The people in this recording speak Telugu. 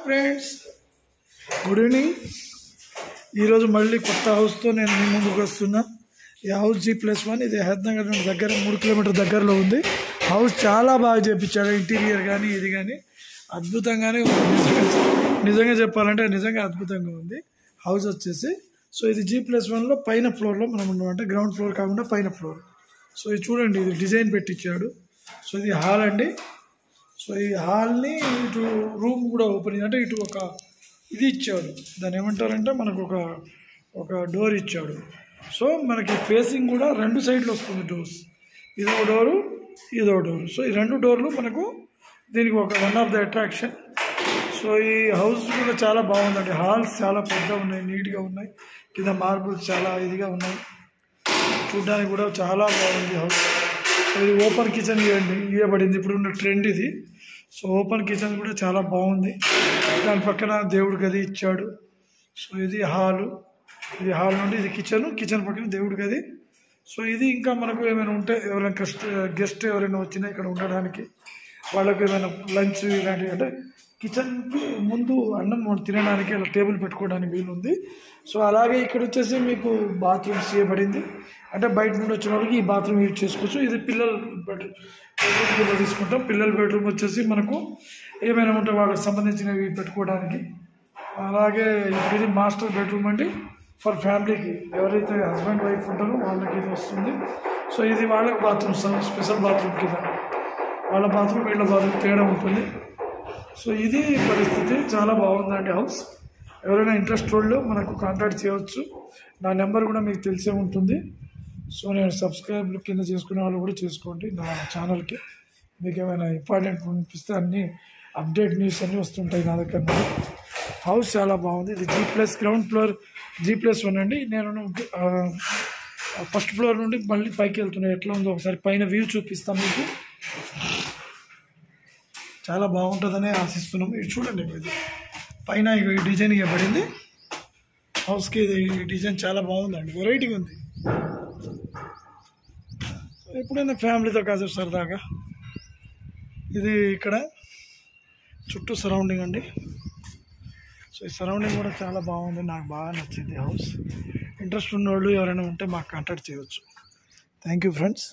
Friends, good evening. ఈరోజు మళ్ళీ కొత్త హౌస్తో నేను మీ ముందుకు వస్తున్నా. ఈ హౌస్ G+1. ఇది హైదరాబాద్ దగ్గర 3 కిలోమీటర్ దగ్గరలో ఉంది. హౌస్ చాలా బాగా చేయించాడు. ఇంటీరియర్ కానీ ఇది కానీ అద్భుతంగానే ఉంది. నిజంగా చెప్పాలంటే నిజంగా అద్భుతంగా ఉంది హౌస్ వచ్చేసి. సో ఇది G+1లో పైన ఫ్లోర్లో మనం ఉన్నామంటే గ్రౌండ్ ఫ్లోర్ కాకుండా పైన ఫ్లోర్. సో ఇది చూడండి, ఇది డిజైన్ పెట్టించాడు. సో ఇది హాల్ అండి. సో ఈ హాల్ని ఇటు రూమ్ కూడా ఓపెన్ అంటే ఇటు ఒక ఇది ఇచ్చాడు. దాన్ని ఏమంటారంటే మనకు ఒక డోర్ ఇచ్చాడు. సో మనకి ఫేసింగ్ కూడా 2 సైడ్లు వస్తుంది డోర్స్. ఇదో డోరు, ఇదో డోరు. సో ఈ 2 డోర్లు మనకు దీనికి one of the attraction. So ఈ హౌస్ కూడా చాలా బాగుందండి. హాల్స్ చాలా పెద్దగా ఉన్నాయి, నీట్గా ఉన్నాయి. కింద మార్బుల్స్ చాలా ఇదిగా ఉన్నాయి. చూడ్డానికి కూడా చాలా బాగుంది హౌస్. సో ఇది ఓపెన్ కిచెన్ ఇవ్వబడింది. ఇప్పుడు ఉన్న ట్రెండ్ ఇది. సో ఓపెన్ కిచెన్ కూడా చాలా బాగుంది. దాని పక్కన దేవుడి గది ఇచ్చాడు. సో ఇది హాలు. ఇది హాల్ నుండి ఇది కిచెన్ పక్కన దేవుడి గది. సో ఇది ఇంకా మనకు ఏమైనా ఉంటే ఎవరైనా గెస్ట్ ఎవరైనా వచ్చినా ఇక్కడ ఉండడానికి, వాళ్ళకు ఏమైనా లంచ్ ఇలాంటివి అంటే కిచెన్కి ముందు అన్నం తినడానికి ఇలా టేబుల్ పెట్టుకోవడానికి వీలుంది. సో అలాగే ఇక్కడ వచ్చేసి మీకు బాత్రూమ్స్ చేయబడింది. అంటే బయట నుండి వచ్చిన వాళ్ళకి ఈ బాత్రూమ్ యూజ్ చేసుకోవచ్చు. ఇది పిల్లల బెడ్రూమ్ కింద తీసుకుంటాం. పిల్లల బెడ్రూమ్ వచ్చేసి మనకు ఏమైనా ఉంటే వాళ్ళకి సంబంధించినవి పెట్టుకోవడానికి. అలాగే ఇది మాస్టర్ బెడ్రూమ్ అండి ఫర్ ఫ్యామిలీకి. ఎవరైతే హస్బెండ్ వైఫ్ ఉంటారో వాళ్ళకి ఇది వస్తుంది. సో ఇది వాళ్ళకి బాత్రూమ్ స్పెషల్ బాత్రూమ్ కింద. వాళ్ళ బాత్రూమ్ వీళ్ళ బాత్రూమ్ తేడా ఉంటుంది. సో ఇది పరిస్థితి. చాలా బాగుందండి హౌస్. ఎవరైనా ఇంట్రెస్ట్ వాళ్ళు మనకు కాంటాక్ట్ చేయవచ్చు. నా నెంబర్ కూడా మీకు తెలిసే ఉంటుంది. సో నేను సబ్స్క్రైబ్ కింద చేసుకునే వాళ్ళు కూడా చేసుకోండి నా ఛానల్కి. మీకు ఏమైనా ఇంపార్టెంట్ అనిపిస్తే అన్నీ అప్డేట్ న్యూస్ అన్నీ వస్తుంటాయి నా దగ్గర. హౌస్ చాలా బాగుంది. ఇది గ్రౌండ్ ఫ్లోర్ G+1 అండి. నేను ఫస్ట్ ఫ్లోర్ నుండి మళ్ళీ పైకి వెళ్తున్నాను. ఎట్లా ఉందో ఒకసారి పైన వ్యూ చూపిస్తాను మీకు. చాలా బాగుంటుందని ఆశిస్తున్నాం. ఇది చూడండి, ఇది పైన ఈ డిజైన్ ఇవ్వబడింది హౌస్కి. ఇది డిజైన్ చాలా బాగుందండి, వెరైటీగా ఉంది. ఎప్పుడైనా ఫ్యామిలీతో కాదు సరదాగా. ఇది ఇక్కడ చుట్టూ సరౌండింగ్ అండి. సో ఈ సరౌండింగ్ కూడా చాలా బాగుంది. నాకు బాగా నచ్చింది హౌస్. ఇంట్రెస్ట్ ఉన్నవాళ్ళు ఎవరైనా ఉంటే మాకు కాంటాక్ట్ చేయవచ్చు. Thank you friends.